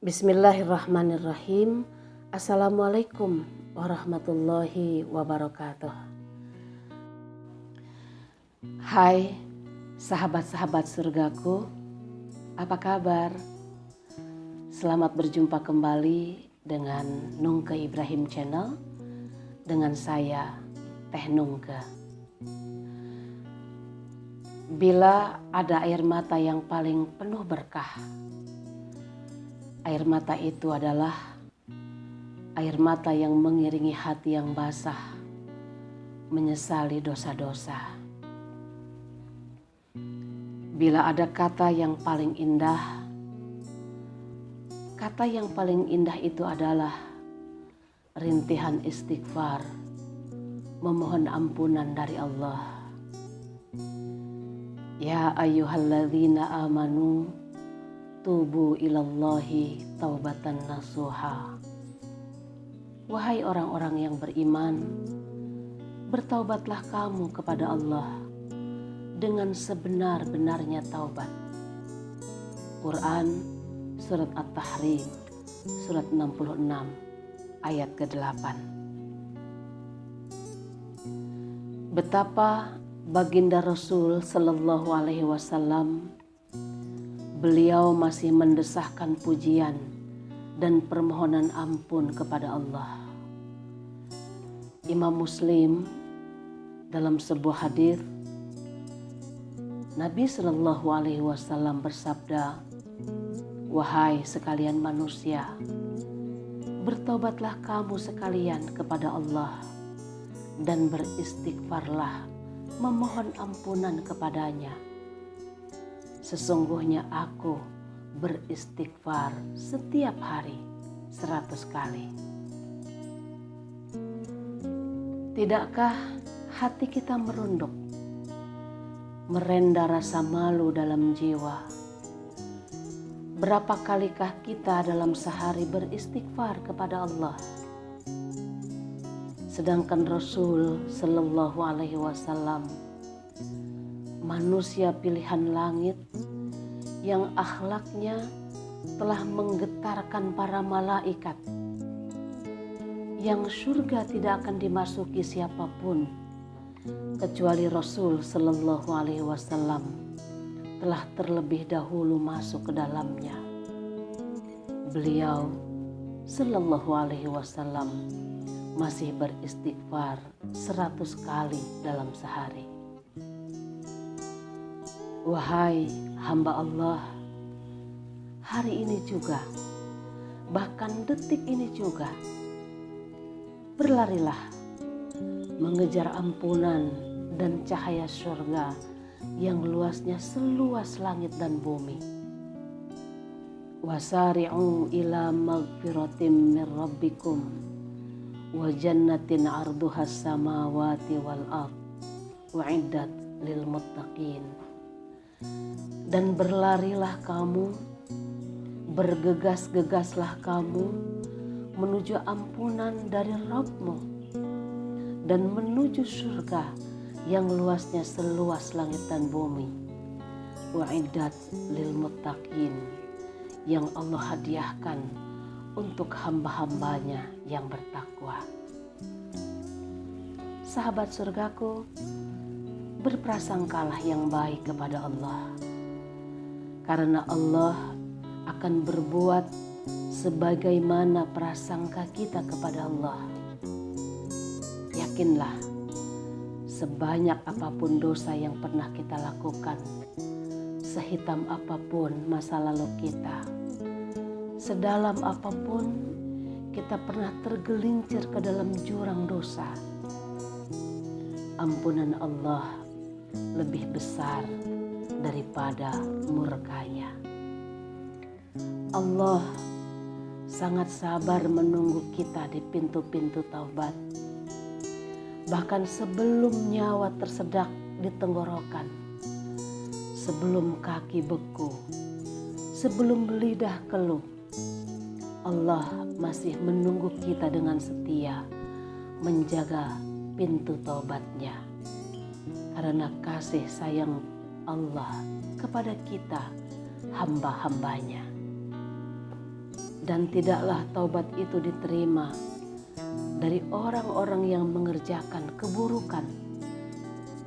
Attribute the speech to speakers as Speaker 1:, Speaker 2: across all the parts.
Speaker 1: Bismillahirrahmanirrahim. Assalamualaikum warahmatullahi wabarakatuh. Hai sahabat-sahabat surgaku, apa kabar? Selamat berjumpa kembali dengan Nungke Ibrahim Channel, dengan saya Teh Nungke. Bila ada air mata yang paling penuh berkah, air mata itu adalah air mata yang mengiringi hati yang basah, menyesali dosa-dosa. Bila ada kata yang paling indah, kata yang paling indah itu adalah rintihan istighfar, memohon ampunan dari Allah. Ya ayyuhalladzina amanu tubu ilallahi taubatan nasuha. Wahai orang-orang yang beriman, bertaubatlah kamu kepada Allah dengan sebenar-benarnya taubat. Quran Surat At-Tahrim Surat 66 ayat ke-8. Betapa baginda Rasul Sallallahu Alaihi Wasallam, beliau masih mendesahkan pujian dan permohonan ampun kepada Allah. Imam Muslim dalam sebuah hadis, Nabi Sallallahu Alaihi Wasallam bersabda, "Wahai sekalian manusia, bertobatlah kamu sekalian kepada Allah dan beristighfarlah, memohon ampunan kepadanya. Sesungguhnya aku beristighfar setiap hari 100 kali." Tidakkah hati kita merunduk, merenda rasa malu dalam jiwa? Berapa kalikah kita dalam sehari beristighfar kepada Allah? Sedangkan Rasul Sallallahu Alaihi Wasallam, manusia pilihan langit yang akhlaknya telah menggetarkan para malaikat, yang surga tidak akan dimasuki siapapun kecuali Rasul Sallallahu Alaihi Wasallam telah terlebih dahulu masuk ke dalamnya. Beliau Sallallahu Alaihi Wasallam masih beristighfar 100 kali dalam sehari. Wahai hamba Allah, hari ini juga, bahkan detik ini juga, berlarilah mengejar ampunan dan cahaya surga yang luasnya seluas langit dan bumi. Wasari'u ila magfiratim min rabbikum wa jannatin arduhas samawati wal ard u'iddat lil muttaqin. Dan berlarilah kamu, bergegas-gegaslah kamu menuju ampunan dari Rabbmu dan menuju surga yang luasnya seluas langit dan bumi. U'iddat lil muttaqin, yang Allah hadiahkan untuk hamba-hambanya yang bertakwa. Sahabat surgaku, berprasangkalah yang baik kepada Allah, karena Allah akan berbuat sebagaimana prasangka kita kepada Allah. Yakinlah, sebanyak apapun dosa yang pernah kita lakukan, sehitam apapun masa lalu kita, sedalam apapun kita pernah tergelincir ke dalam jurang dosa, ampunan Allah lebih besar daripada murkanya. Allah sangat sabar menunggu kita di pintu-pintu taubat. Bahkan sebelum nyawa tersedak di tenggorokan, sebelum kaki beku, sebelum lidah keluh, Allah masih menunggu kita dengan setia menjaga pintu taubatnya. Karena kasih sayang Allah kepada kita, hamba-hambanya. Dan tidaklah taubat itu diterima dari orang-orang yang mengerjakan keburukan,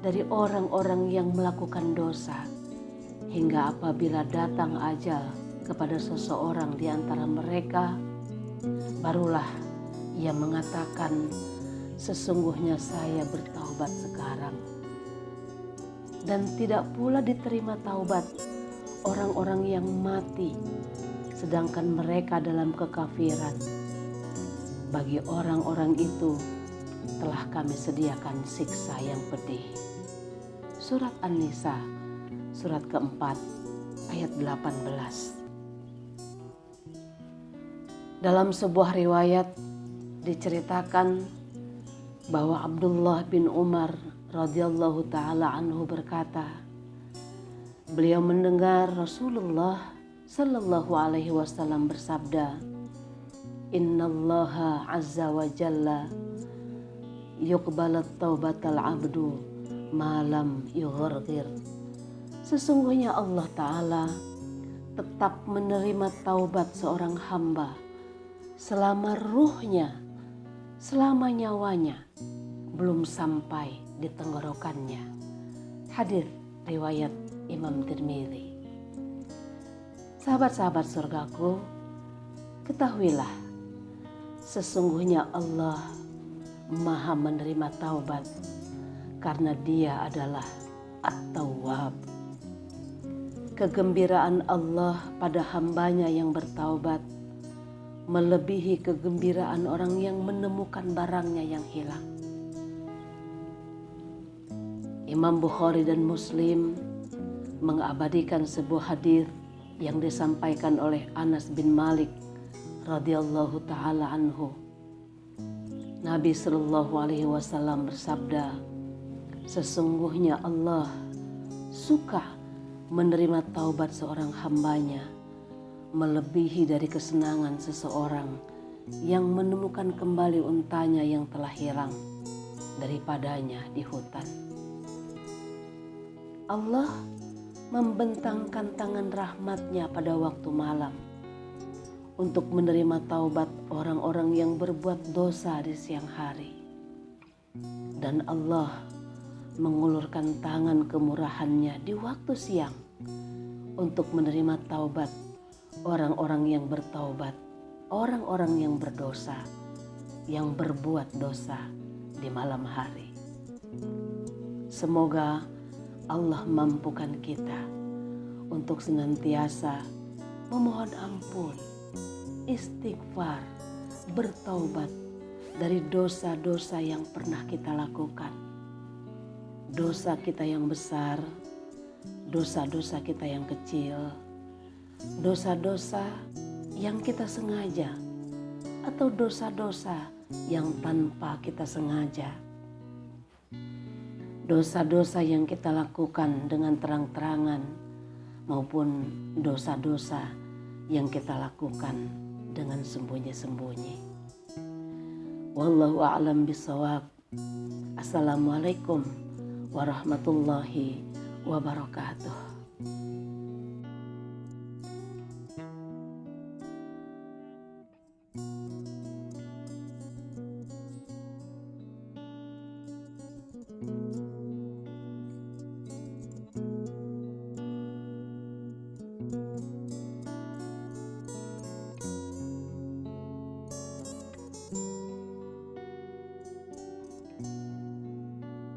Speaker 1: dari orang-orang yang melakukan dosa, hingga apabila datang ajal kepada seseorang di antara mereka, barulah ia mengatakan, sesungguhnya saya bertaubat sekarang. Dan tidak pula diterima taubat orang-orang yang mati sedangkan mereka dalam kekafiran. Bagi orang-orang itu telah kami sediakan siksa yang pedih. Surat An-Nisa, surat keempat, ayat 18. Dalam sebuah riwayat diceritakan bahwa Abdullah bin Umar radhiyallahu taala anhu berkata, beliau mendengar Rasulullah sallallahu alaihi wasallam bersabda, Innallaha azza wa jalla yuqbalat taubatal abdu malam yughargir. Sesungguhnya Allah Ta'ala tetap menerima taubat seorang hamba selama ruhnya, selama nyawanya belum sampai di tenggorokannya. Hadis riwayat Imam Tirmidzi. Sahabat-sahabat surgaku, ketahuilah sesungguhnya Allah Maha menerima taubat karena Dia adalah At-Tawwab. Kegembiraan Allah pada hambanya yang bertaubat melebihi kegembiraan orang yang menemukan barangnya yang hilang. Imam Bukhari dan Muslim mengabadikan sebuah hadis yang disampaikan oleh Anas bin Malik radhiyallahu taala anhu. Nabi sallallahu alaihi wasallam bersabda, sesungguhnya Allah suka menerima taubat seorang hambanya melebihi dari kesenangan seseorang yang menemukan kembali untanya yang telah hilang daripadanya di hutan. Allah membentangkan tangan rahmatnya pada waktu malam untuk menerima taubat orang-orang yang berbuat dosa di siang hari. Dan Allah mengulurkan tangan kemurahannya di waktu siang untuk menerima taubat orang-orang yang bertaubat, orang-orang yang berdosa, yang berbuat dosa di malam hari. Semoga Allah mampukan kita untuk senantiasa memohon ampun, istighfar, bertaubat dari dosa-dosa yang pernah kita lakukan. Dosa kita yang besar, dosa-dosa kita yang kecil, dosa-dosa yang kita sengaja, atau dosa-dosa yang tanpa kita sengaja. Dosa-dosa yang kita lakukan dengan terang-terangan maupun dosa-dosa yang kita lakukan dengan sembunyi-sembunyi. Wallahu a'lam bishawab. Assalamualaikum warahmatullahi wabarakatuh.